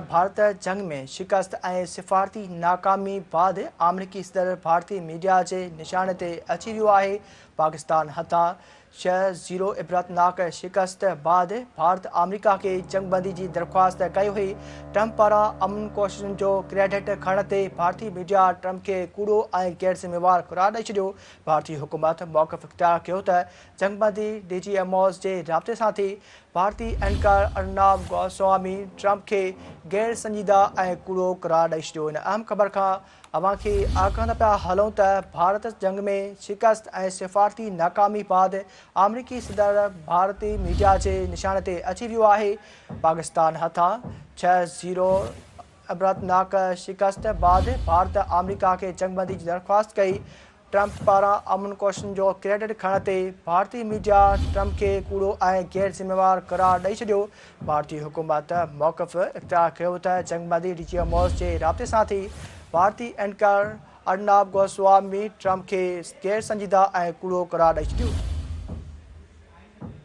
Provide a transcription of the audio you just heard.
भारत जंग में शिकस्त ऐं सिफ़ारती नाकामी बाद अमरीकी सदर भारतीय मीडिया के निशाने ते अची वियो आहे। पाकिस्तान हथां 6-0 इबरतनाक शिकस्त बाद भारत अमरीका के जंगबंदी की दरख्वास्त कई हुई। ट्रंप पारां अमन कोशिशुनि जो क्रेडिट खणण ते भारतीय मीडिया ट्रंप के कूड़ो ऐं गैर ज़िम्मेवार करार ॾेई छॾियो। भारतीय हुकूमत मौक़िफ़ इख्तियार कयो त जंगबंदी DGMOs जे राब्ते सां थी। भारतीय एंकर अर्नब गोस्वामी ट्रंप के गैर संजीदा ऐं कूड़ो करार ॾेई छॾियो। इन अहम ख़बर खां अवां खे आगाह पिया हलूं त भारत जंग में शिकस्त ऐं सिफ़ारती नाकामी बाद अमरीकी सदर भारतीय मीडिया के निशाने ते अची वियो आहे। पाकिस्तान हथां 6-0 इबरतनाक शिकस्त बाद भारत अमरीका के जंगबंदी की दरख्वास्त कई। ट्रंप पारां अमन कोशिशुनि जो क्रेडिट खणण ते भारतीय मीडिया ट्रंप के कूड़ो ऐं गैर ज़िम्मेवार करार ॾेई छॾियो। भारतीय हुकूमत मौक़िफ़ इख्तियार कयो त जंगबंदी DGMOs जे राब्ते सां थी। भारतीय एंकर अर्नब गोस्वामी ट्रंप के गैर संजीदा ऐं कूड़ो करार ॾेई छॾियो।